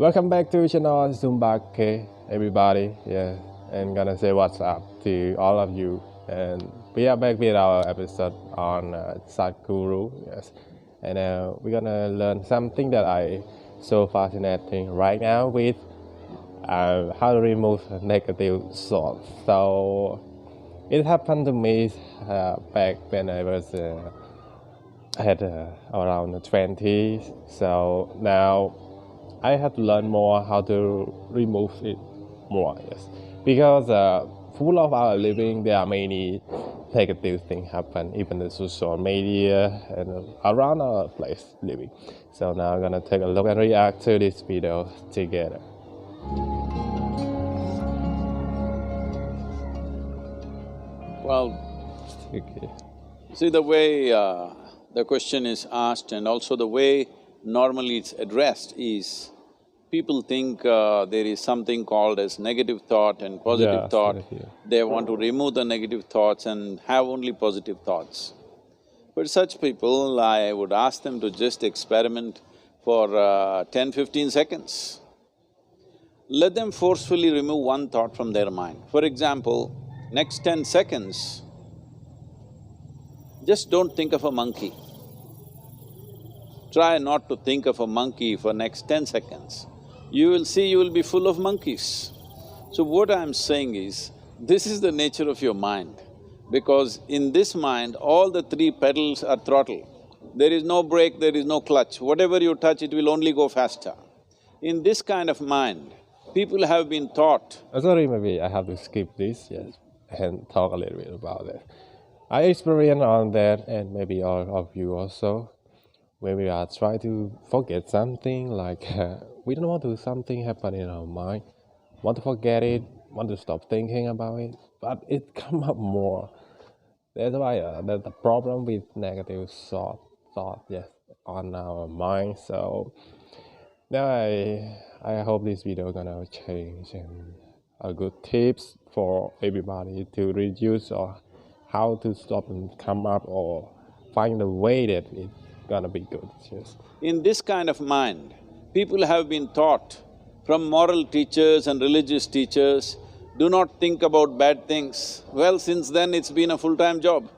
Welcome back to channel Zumba K, everybody. Yeah, and gonna say what's up to all of you. And we are back with our episode on Sadhguru. Yes, and we're gonna learn something that I so fascinating right now with how to remove negative thoughts. So it happened to me back when I was had around 20. So now I have to learn more how to remove it more, yes. Because full of our living, there are many negative things happen, even the social media and around our place living. So now I'm gonna take a look and react to this video together. Well, Okay. see the way the question is asked and also the way normally it's addressed is, people think there is something called as negative thought and positive Yeah, thought. yeah. They want to remove the negative thoughts and have only positive thoughts. But such people, I would ask them to just experiment for 10-15 seconds. Let them forcefully remove one thought from their mind. For example, next 10 seconds, just don't think of a monkey. Try not to think of a monkey for next 10 seconds. You will see you will be full of monkeys. So what I'm saying is, this is the nature of your mind, because in this mind, all the three pedals are throttle. There is no brake, there is no clutch. Whatever you touch, it will only go faster. In this kind of mind, people have been taught. Sorry, maybe I have to skip this, yes, and talk a little bit about it. I experienced on that, and maybe all of you also. When we are trying to forget something, like we don't want to something happen in our mind, want to forget it, want to stop thinking about it, but it come up more. That's why there's a problem with negative thought, yes, on our mind. So now I hope this video gonna change and a good tips for everybody to reduce or how to stop and come up or find a way that it's gonna be good. Yes. In this kind of mind, people have been taught from moral teachers and religious teachers, do not think about bad things. Well, since then it's been a full-time job.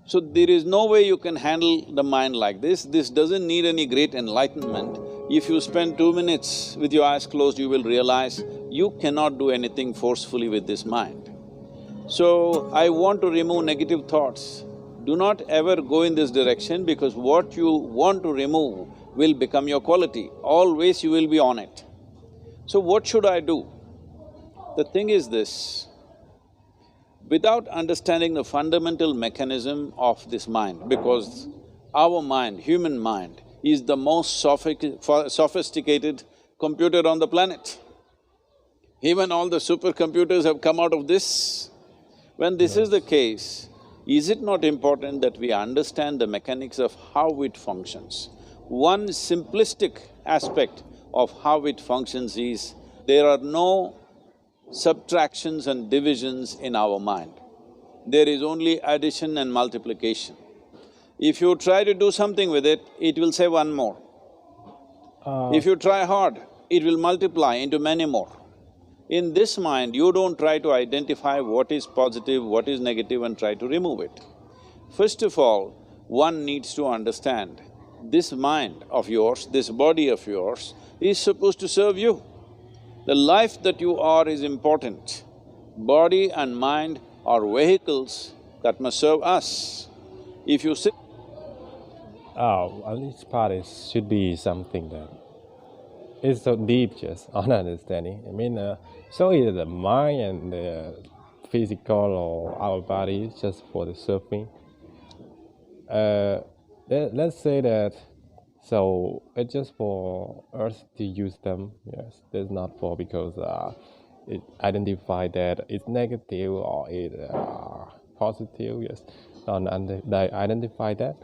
So there is no way you can handle the mind like this. This doesn't need any great enlightenment. If you spend 2 minutes with your eyes closed, you will realize you cannot do anything forcefully with this mind. So, I want to remove negative thoughts. Do not ever go in this direction, because what you want to remove will become your quality. Always you will be on it. So what should I do? The thing is this, without understanding the fundamental mechanism of this mind, because our mind, human mind, is the most sophisticated computer on the planet. Even all the supercomputers have come out of this. When this is the case, is it not important that we understand the mechanics of how it functions? One simplistic aspect of how it functions is, there are no subtractions and divisions in our mind. There is only addition and multiplication. If you try to do something with it, it will say one more. If you try hard, it will multiply into many more. In this mind, you don't try to identify what is positive, what is negative and try to remove it. First of all, one needs to understand, this mind of yours, this body of yours is supposed to serve you. The life that you are is important. Body and mind are vehicles that must serve us. If you sit… Well, this part should be something that is so deep just on understanding. I mean, so either the mind and the physical or our body is just for the surfing. Let's say that, so it's just for us to use them, yes. It's not for because it identify that it's negative or it's positive, yes. They identify that,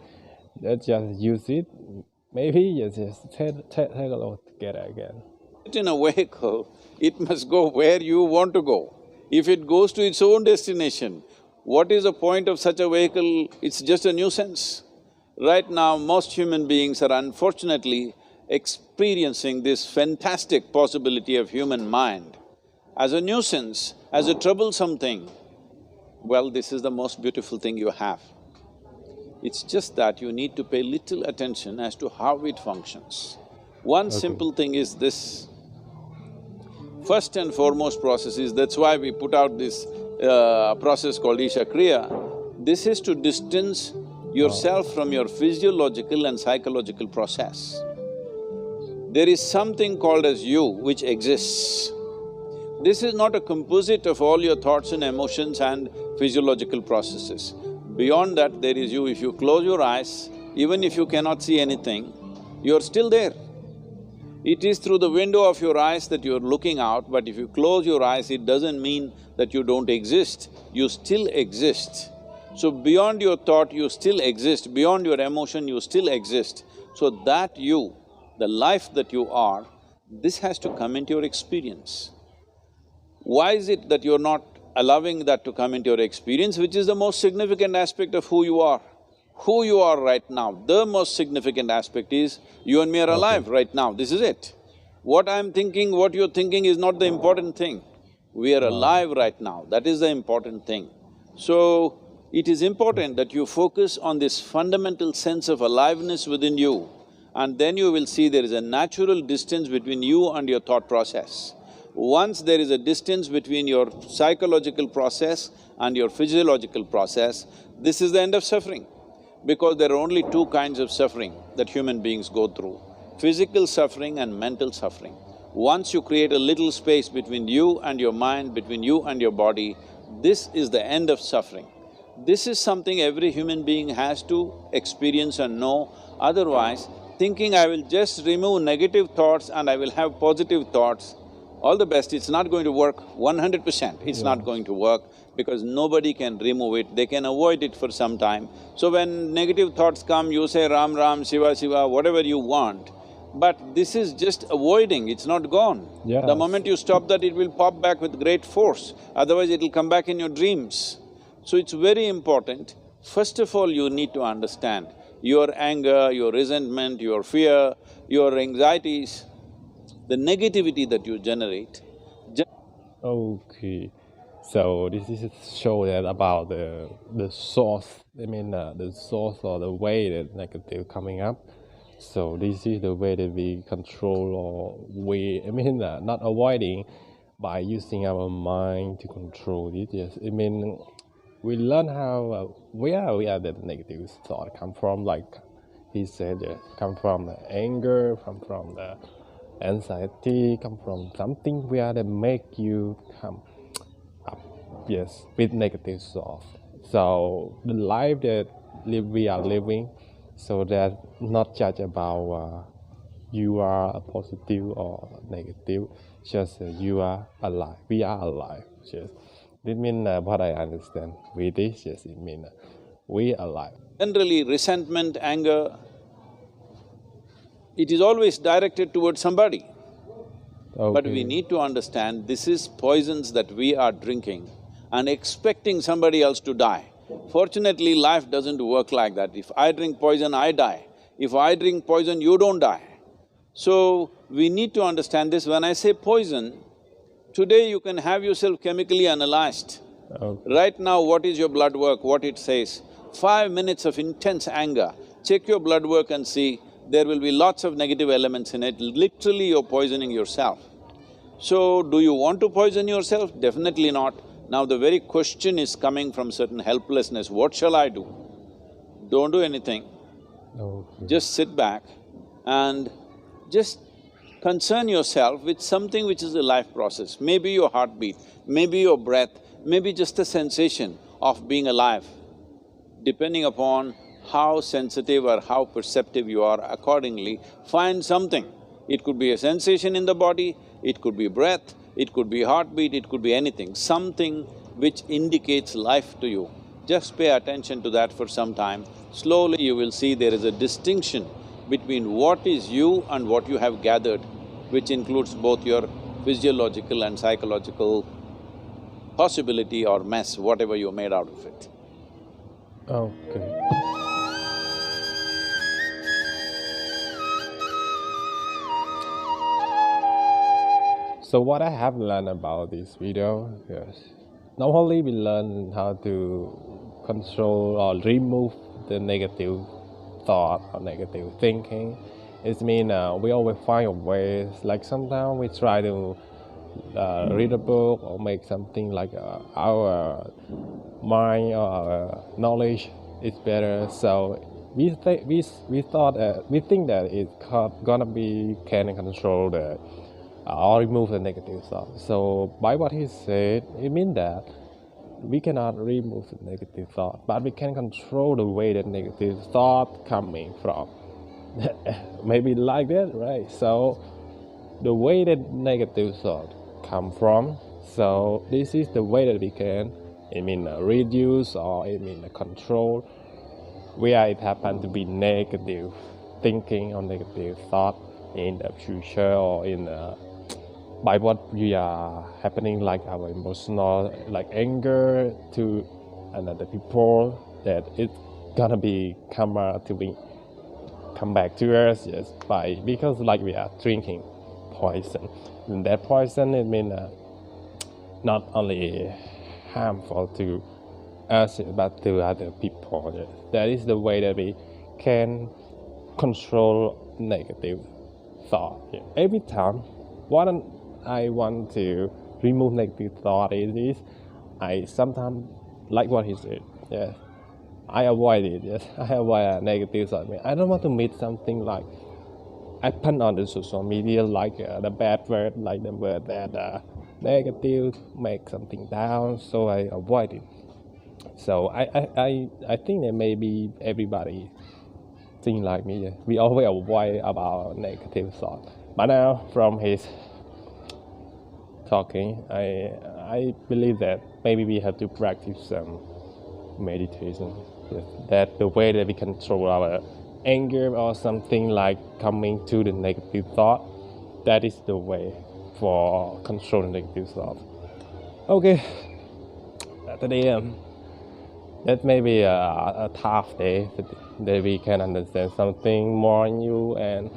let's just use it. Maybe you just take a look together again. in a vehicle, it must go where you want to go. If it goes to its own destination, what is the point of such a vehicle? It's just a nuisance. Right now, most human beings are unfortunately experiencing this fantastic possibility of human mind as a nuisance, as a troublesome thing, well, this is the most beautiful thing you have. It's just that you need to pay little attention as to how it functions. One simple thing is this. First and foremost process is, that's why we put out this process called Isha Kriya. This is to distance yourself from your physiological and psychological process. There is something called as you which exists. This is not a composite of all your thoughts and emotions and physiological processes. Beyond that, there is you. If you close your eyes, even if you cannot see anything, you're still there. It is through the window of your eyes that you're looking out, but if you close your eyes, it doesn't mean that you don't exist, you still exist. So beyond your thought, you still exist, beyond your emotion, you still exist. So that you, the life that you are, this has to come into your experience. Why is it that you're not allowing that to come into your experience, which is the most significant aspect of who you are? Who you are right now, the most significant aspect is, you and me are alive right now, this is it. What I'm thinking, what you're thinking is not the important thing. We are alive right now, that is the important thing. So, it is important that you focus on this fundamental sense of aliveness within you, and then you will see there is a natural distance between you and your thought process. Once there is a distance between your psychological process and your physiological process, this is the end of suffering. Because there are only two kinds of suffering that human beings go through, physical suffering and mental suffering. Once you create a little space between you and your mind, between you and your body, this is the end of suffering. This is something every human being has to experience and know, otherwise thinking I will just remove negative thoughts and I will have positive thoughts, all the best, it's not going to work 100%, it's not going to work because nobody can remove it, they can avoid it for some time. So when negative thoughts come, you say Ram Ram, Shiva Shiva, whatever you want, but this is just avoiding, it's not gone. Yes. The moment you stop that, it will pop back with great force, otherwise it'll come back in your dreams. So it's very important, first of all you need to understand your anger, your resentment, your fear, your anxieties, the negativity that you generate. Okay, so this is show that about the source. The source or the way that negative coming up. So this is the way that we control, or not avoiding by using our mind to control it. Yes, we learn how where the negative thought come from. Like he said, come from the anger, come from the anxiety, come from something where they make you come up, yes, with negative thoughts. So the life that we are living, so that not judge about you are a positive or negative, just you are alive, we are alive, just. This means what I understand with this, yes, it means we are alive. Generally, resentment, anger, it is always directed towards somebody. But we need to understand this is poisons that we are drinking and expecting somebody else to die. Fortunately, life doesn't work like that. If I drink poison, I die. If I drink poison, you don't die. So, we need to understand this. When I say poison, today you can have yourself chemically analyzed. Right now, what is your blood work, what it says? 5 minutes of intense anger, check your blood work and see, there will be lots of negative elements in it, literally you're poisoning yourself. So, do you want to poison yourself? Definitely not. Now the very question is coming from certain helplessness, what shall I do? Don't do anything. Just sit back and just concern yourself with something which is a life process. Maybe your heartbeat, maybe your breath, maybe just a sensation of being alive. Depending upon how sensitive or how perceptive you are, accordingly, find something. It could be a sensation in the body, it could be breath, it could be heartbeat, it could be anything, something which indicates life to you. Just pay attention to that for some time. Slowly you will see there is a distinction between what is you and what you have gathered, which includes both your physiological and psychological possibility or mess, whatever you made out of it. Okay. So what I have learned about this video, yes, normally we learn how to control or remove the negative thought or negative thinking. It means we always find a way. Like sometimes we try to read a book or make something like our mind or our knowledge is better. So we think that it's gonna be can control the or remove the negative thought. So by what he said, it means that we cannot remove the negative thought, but we can control the way that negative thought coming from. Maybe like that, right? So the way that negative thought come from. So this is the way that we can, reduce or control where it happen to be negative thinking or negative thought in the future or in by what we are happening, like our emotional, like anger to another people, that it's gonna be come back to us, yes, by because like we are drinking poison, and that poison not only harmful to us but to other people. Yes. That is the way that we can control negative thought. Yeah. Every time what I want to remove negative thought is I sometimes like what he said. Yes. I avoid it. Yes. I avoid negative thought. I don't want to meet something like I put on the social media like the bad word, like the word that negative, make something down. So I avoid it. So I think that maybe everybody think like me. Yeah. We always avoid about negative thought. But now from his talking, I believe that maybe we have to practice some meditation. Yes. That the way that we control our anger or something like coming to the negative thought, that is the way for controlling negative thought. Okay, today that may be a tough day that we can understand something more new and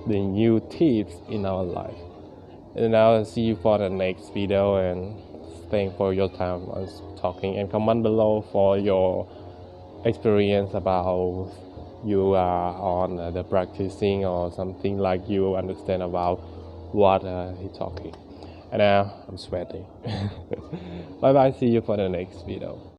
the new tips in our life. And I'll see you for the next video, and thank for your time on talking, and comment below for your experience about you are on the practicing or something like you understand about what he talking. And now I'm sweating. Bye bye, see you for the next video.